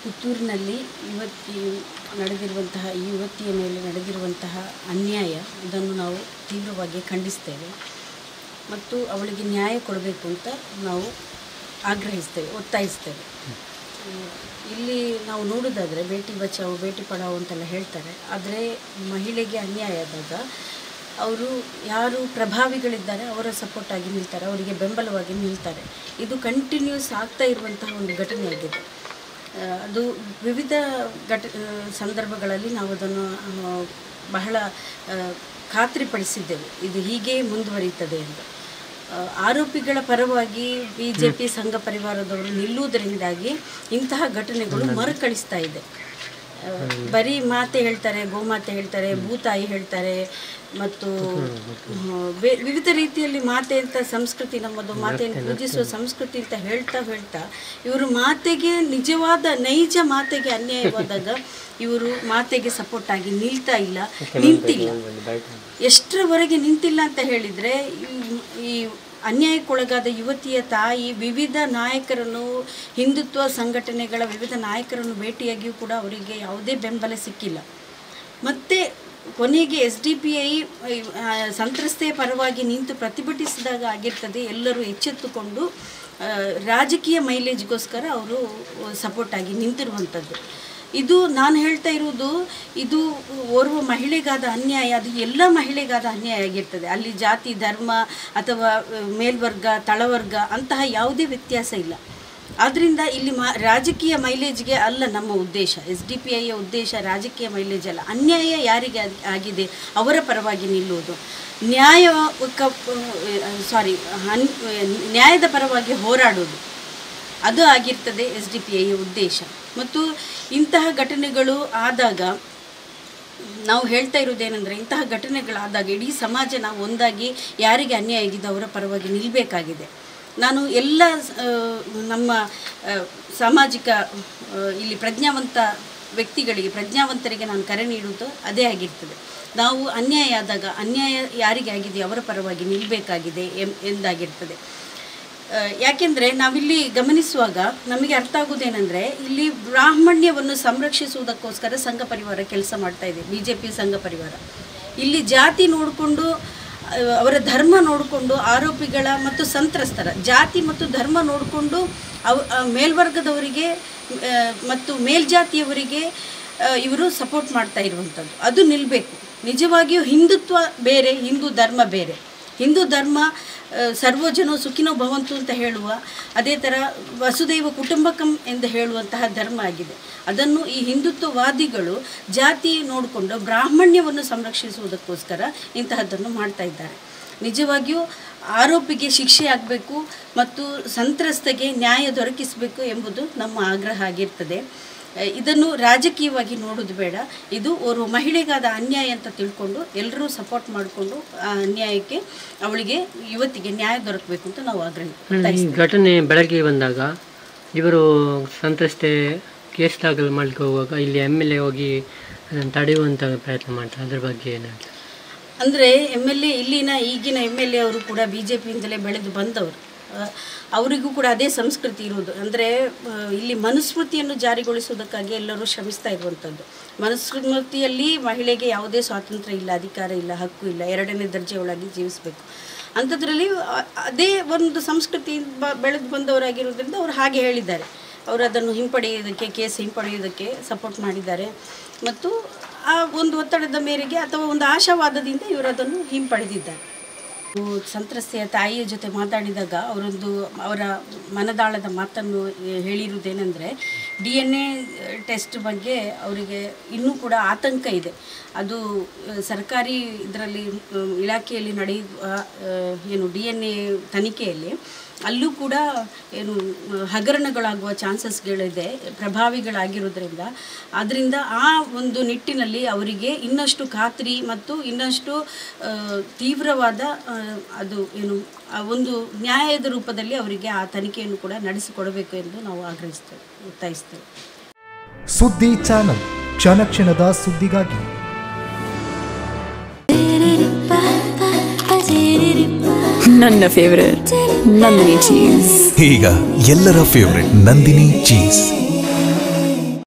ಪುತ್ತೂರಿನಲ್ಲಿ ನಡೆದಿರುವಂತಹ ಈ ಯುವತಿಯ ಮೇಲೆ ನಡೆದಿರುವಂತಹ ಅನ್ಯಾಯ ಇದನ್ನು ನಾವು ತೀವ್ರವಾಗಿ ಖಂಡಿಸ್ತೇವೆ ಮತ್ತು ಅವಳಿಗೆ ನ್ಯಾಯ ಕೊಡಬೇಕು ಅಂತ ನಾವು ಆಗ್ರಹಿಸ್ತೇವೆ, ಒತ್ತಾಯಿಸ್ತೇವೆ. ಇಲ್ಲಿ ನಾವು ನೋಡೋದಾದರೆ ಬೇಟಿ ಬಚಾವೋ ಬೇಟಿ ಪಢಾವೋ ಅಂತೆಲ್ಲ ಹೇಳ್ತಾರೆ. ಆದರೆ ಮಹಿಳೆಗೆ ಅನ್ಯಾಯ ಆದಾಗ ಅವರು ಯಾರು ಪ್ರಭಾವಿಗಳಿದ್ದಾರೆ ಅವರ ಸಪೋರ್ಟಾಗಿ ನಿಲ್ತಾರೆ, ಅವರಿಗೆ ಬೆಂಬಲವಾಗಿ ನಿಲ್ತಾರೆ. ಇದು ಕಂಟಿನ್ಯೂಸ್ ಆಗ್ತಾ ಇರುವಂತಹ ಒಂದು ಘಟನೆಯಾಗಿದೆ. ಅದು ವಿವಿಧ ಸಂದರ್ಭಗಳಲ್ಲಿ ನಾವು ಅದನ್ನು ಬಹಳ ಖಾತ್ರಿಪಡಿಸಿದ್ದೆವು, ಇದು ಹೀಗೆ ಮುಂದುವರಿಯುತ್ತದೆ ಅಂತ. ಆರೋಪಿಗಳ ಪರವಾಗಿ BJP ಸಂಘ ಪರಿವಾರದವರು ನಿಲ್ಲುವುದರಿಂದಾಗಿ ಇಂತಹ ಘಟನೆಗಳು ಮರುಕಳಿಸ್ತಾ ಇದೆ. ಬರೀ ಮಾತೆ ಹೇಳ್ತಾರೆ, ಗೋಮಾತೆ ಹೇಳ್ತಾರೆ, ಭೂತಾಯಿ ಹೇಳ್ತಾರೆ ಮತ್ತು ವಿವಿಧ ರೀತಿಯಲ್ಲಿ ಮಾತೆ ಅಂತ ಸಂಸ್ಕೃತಿ, ನಮ್ಮದು ಮಾತೆಯನ್ನು ಪೂಜಿಸುವ ಸಂಸ್ಕೃತಿ ಅಂತ ಹೇಳ್ತಾ ಇವರು ಮಾತೆಗೆ ನಿಜವಾದ ನೈಜ ಮಾತೆಗೆ ಅನ್ಯಾಯವಾದಾಗ ಇವರು ಮಾತೆಗೆ ಸಪೋರ್ಟ್ ಆಗಿ ನಿಂತಿಲ್ಲ. ಎಷ್ಟರವರೆಗೆ ನಿಂತಿಲ್ಲ ಅಂತ ಹೇಳಿದರೆ, ಈ ಅನ್ಯಾಯಕ್ಕೊಳಗಾದ ಯುವತಿಯ ತಾಯಿ ವಿವಿಧ ನಾಯಕರನ್ನು, ಹಿಂದುತ್ವ ಸಂಘಟನೆಗಳ ವಿವಿಧ ನಾಯಕರನ್ನು ಭೇಟಿಯಾಗಿಯೂ ಕೂಡ ಅವರಿಗೆ ಯಾವುದೇ ಬೆಂಬಲ ಸಿಕ್ಕಿಲ್ಲ. ಮತ್ತು ಕೊನೆಗೆ SDPI ಸಂತ್ರಸ್ತೆಯ ಪರವಾಗಿ ನಿಂತು ಪ್ರತಿಭಟಿಸಿದಾಗ ಆಗಿರ್ತದೆ, ಎಲ್ಲರೂ ಎಚ್ಚೆತ್ತುಕೊಂಡು ರಾಜಕೀಯ ಮೈಲೇಜ್ಗೋಸ್ಕರ ಅವರು ಸಪೋರ್ಟಾಗಿ ನಿಂತಿರುವಂಥದ್ದು. ಇದು ನಾನು ಹೇಳ್ತಾ ಇರುವುದು, ಇದು ಓರ್ವ ಮಹಿಳೆಗಾದ ಅನ್ಯಾಯ, ಅದು ಎಲ್ಲ ಮಹಿಳೆಗಾದ ಅನ್ಯಾಯ ಆಗಿರ್ತದೆ. ಅಲ್ಲಿ ಜಾತಿ, ಧರ್ಮ ಅಥವಾ ಮೇಲ್ವರ್ಗ, ತಳವರ್ಗ ಅಂತಹ ಯಾವುದೇ ವ್ಯತ್ಯಾಸ ಇಲ್ಲ. ಆದ್ದರಿಂದ ಇಲ್ಲಿ ರಾಜಕೀಯ ಮೈಲೇಜ್ಗೆ ಅಲ್ಲ ನಮ್ಮ ಉದ್ದೇಶ. SDPIಯ ಉದ್ದೇಶ ರಾಜಕೀಯ ಮೈಲೇಜ್ ಅಲ್ಲ, ಅನ್ಯಾಯ ಯಾರಿಗೆ ಆಗಿದೆ ಅವರ ಪರವಾಗಿ ನಿಲ್ಲುವುದು, ನ್ಯಾಯದ ಪರವಾಗಿ ಹೋರಾಡೋದು, ಅದು ಆಗಿರ್ತದೆ SDPIಯ ಉದ್ದೇಶ. ಮತ್ತು ಇಂತಹ ಘಟನೆಗಳು ಆದಾಗ ನಾವು ಹೇಳ್ತಾ ಇರೋದೇನೆಂದರೆ, ಇಂತಹ ಘಟನೆಗಳಾದಾಗ ಇಡೀ ಸಮಾಜ ನಾವು ಒಂದಾಗಿ ಯಾರಿಗೆ ಅನ್ಯಾಯ ಆಗಿದೆ ಅವರ ಪರವಾಗಿ ನಿಲ್ಲಬೇಕಾಗಿದೆ. ನಾನು ಎಲ್ಲ ನಮ್ಮ ಸಾಮಾಜಿಕ ಇಲ್ಲಿ ಪ್ರಜ್ಞಾವಂತ ವ್ಯಕ್ತಿಗಳಿಗೆ, ಪ್ರಜ್ಞಾವಂತರಿಗೆ ನಾನು ಕರೆ ನೀಡುವುದು ಅದೇ ಆಗಿರ್ತದೆ. ನಾವು ಅನ್ಯಾಯ ಆದಾಗ ಅನ್ಯಾಯ ಯಾರಿಗೆ ಆಗಿದೆ ಅವರ ಪರವಾಗಿ ನಿಲ್ಲಬೇಕಾಗಿದೆ ಎಂದಾಗಿರ್ತದೆ. ಯಾಕೆಂದರೆ ನಾವಿಲ್ಲಿ ಗಮನಿಸುವಾಗ ನಮಗೆ ಅರ್ಥ ಆಗೋದೇನೆಂದರೆ, ಇಲ್ಲಿ ಬ್ರಾಹ್ಮಣ್ಯವನ್ನು ಸಂರಕ್ಷಿಸುವುದಕ್ಕೋಸ್ಕರ ಸಂಘ ಪರಿವಾರ ಕೆಲಸ ಮಾಡ್ತಾ ಇದೆ, BJP ಸಂಘ ಪರಿವಾರ. ಇಲ್ಲಿ ಜಾತಿ ನೋಡಿಕೊಂಡು, ಅವರ ಧರ್ಮ ನೋಡಿಕೊಂಡು ಆರೋಪಿಗಳ ಮತ್ತು ಸಂತ್ರಸ್ತರ ಜಾತಿ ಮತ್ತು ಧರ್ಮ ನೋಡಿಕೊಂಡು ಮೇಲ್ವರ್ಗದವರಿಗೆ ಮತ್ತು ಮೇಲ್ಜಾತಿಯವರಿಗೆ ಇವರು ಸಪೋರ್ಟ್ ಮಾಡ್ತಾ ಇರುವಂಥದ್ದು ಅದು ನಿಲ್ಲಬೇಕು. ನಿಜವಾಗಿಯೂ ಹಿಂದುತ್ವ ಬೇರೆ, ಹಿಂದೂ ಧರ್ಮ ಬೇರೆ. ಹಿಂದೂ ಧರ್ಮ ಸರ್ವಜನೋ ಸುಖಿನೋ ಭವಂತು ಅಂತ ಹೇಳುವ, ಅದೇ ಥರ ವಸುದೈವ ಕುಟುಂಬಕಂ ಎಂದು ಹೇಳುವಂತಹ ಧರ್ಮ ಆಗಿದೆ. ಅದನ್ನು ಈ ಹಿಂದುತ್ವವಾದಿಗಳು ಜಾತಿ ನೋಡಿಕೊಂಡು ಬ್ರಾಹ್ಮಣ್ಯವನ್ನು ಸಂರಕ್ಷಿಸುವುದಕ್ಕೋಸ್ಕರ ಇಂತಹದ್ದನ್ನು ಮಾಡ್ತಾ ಇದ್ದಾರೆ. ನಿಜವಾಗಿಯೂ ಆರೋಪಿಗೆ ಶಿಕ್ಷೆ ಆಗಬೇಕು ಮತ್ತು ಸಂತ್ರಸ್ತೆಗೆ ನ್ಯಾಯ ದೊರಕಿಸಬೇಕು ಎಂಬುದು ನಮ್ಮ ಆಗ್ರಹ ಆಗಿರ್ತದೆ. ಇದನ್ನು ರಾಜಕೀಯವಾಗಿ ನೋಡೋದು ಬೇಡ. ಇದು ಓರ್ವ ಮಹಿಳೆಗಾದ ಅನ್ಯಾಯ ಅಂತ ತಿಳ್ಕೊಂಡು ಎಲ್ಲರೂ ಸಪೋರ್ಟ್ ಮಾಡಿಕೊಂಡು ಆ ಅನ್ಯಾಯಕ್ಕೆ, ಅವಳಿಗೆ, ಯುವತಿಗೆ ನ್ಯಾಯ ದೊರಕಬೇಕು ಅಂತ ನಾವು ಆಗ್ರಹ. ಈ ಘಟನೆ ಬೆಳಗ್ಗೆ ಬಂದಾಗ ಇವರು ಸಂತ್ರಸ್ತೆ ಕೇಸ್ ದಾಖಲು ಮಾಡಲಿಕ್ಕೆ ಹೋಗುವಾಗ ಇಲ್ಲಿ MLA ಹೋಗಿ ಅದನ್ನು ತಡೆಯುವಂಥ ಪ್ರಯತ್ನ ಮಾಡ್ತಾರೆ, ಅದ್ರ ಬಗ್ಗೆ ಏನಾಗುತ್ತೆ? ಅಂದರೆ MLA ಈಗಿನ MLA ಅವರು ಕೂಡ BJPಯಿಂದಲೇ ಬೆಳೆದು ಬಂದವರು. ಅವರಿಗೂ ಕೂಡ ಅದೇ ಸಂಸ್ಕೃತಿ ಇರುವುದು. ಅಂದರೆ ಇಲ್ಲಿ ಮನುಸ್ಮೃತಿಯನ್ನು ಜಾರಿಗೊಳಿಸುವುದಕ್ಕಾಗಿ ಎಲ್ಲರೂ ಶ್ರಮಿಸ್ತಾ ಇರುವಂಥದ್ದು. ಮನುಸ್ಮೃತಿಯಲ್ಲಿ ಮಹಿಳೆಗೆ ಯಾವುದೇ ಸ್ವಾತಂತ್ರ್ಯ ಇಲ್ಲ, ಅಧಿಕಾರ ಇಲ್ಲ, ಹಕ್ಕು ಇಲ್ಲ, 2ನೇ ದರ್ಜೆಯೊಳಗೆ ಜೀವಿಸಬೇಕು. ಅಂಥದ್ರಲ್ಲಿ ಅದೇ ಒಂದು ಸಂಸ್ಕೃತಿ ಬೆಳೆದು ಬಂದವರಾಗಿರೋದ್ರಿಂದ ಅವರು ಹಾಗೆ ಹೇಳಿದ್ದಾರೆ. ಅವರು ಅದನ್ನು ಹಿಂಪಡೆಯೋದಕ್ಕೆ, ಕೇಸ್ ಹಿಂಪಡೆಯೋದಕ್ಕೆ ಸಪೋರ್ಟ್ ಮಾಡಿದ್ದಾರೆ. ಮತ್ತು ಆ ಒಂದು ಒತ್ತಡದ ಮೇರೆಗೆ ಅಥವಾ ಒಂದು ಆಶಾವಾದದಿಂದ ಇವರು ಅದನ್ನು ಹಿಂಪಡೆದಿದ್ದಾರೆ. ಸಂತ್ರಸ್ತೆಯ ತಾಯಿಯ ಜೊತೆ ಮಾತಾಡಿದಾಗ ಅವರ ಮನದಾಳದ ಮಾತನ್ನು ಹೇಳಿರುವುದೇನೆಂದರೆ, DNA ಟೆಸ್ಟ್ ಬಗ್ಗೆ ಅವರಿಗೆ ಇನ್ನೂ ಕೂಡ ಆತಂಕ ಇದೆ. ಅದು ಸರ್ಕಾರಿ ಇದರಲ್ಲಿ ಇಲಾಖೆಯಲ್ಲಿ ನಡೆಯುವ DNA ತನಿಖೆಯಲ್ಲಿ ಅಲ್ಲೂ ಕೂಡ ಹಗರಣಗಳಾಗುವ ಚಾನ್ಸಸ್ಗಳಿದೆ ಪ್ರಭಾವಿಗಳಾಗಿರೋದ್ರಿಂದ. ಆದ್ದರಿಂದ ಆ ಒಂದು ನಿಟ್ಟಿನಲ್ಲಿ ಅವರಿಗೆ ಇನ್ನಷ್ಟು ಖಾತ್ರಿ ಮತ್ತು ಇನ್ನಷ್ಟು ತೀವ್ರವಾದ ಒಂದು ನ್ಯಾಯದ ರೂಪದಲ್ಲಿ ಅವರಿಗೆ ಆ ತನಿಖೆಯನ್ನು ಕೂಡ ನಡೆಸಿಕೊಡಬೇಕು ಎಂದು ನಾವು ಒತ್ತಾಯಿಸ್ತೇವೆ. ಸುದ್ದಿ ಚಾನಲ್, ಕ್ಷಣ ಕ್ಷಣದ ಸುದ್ದಿಗಾಗಿ. ನನ್ನ ಫೇವರೇಟ್ ನಂದಿನಿ ಚೀಸ್. ಈಗ ಎಲ್ಲರ ಫೇವರೇಟ್ ನಂದಿನಿ ಚೀಸ್.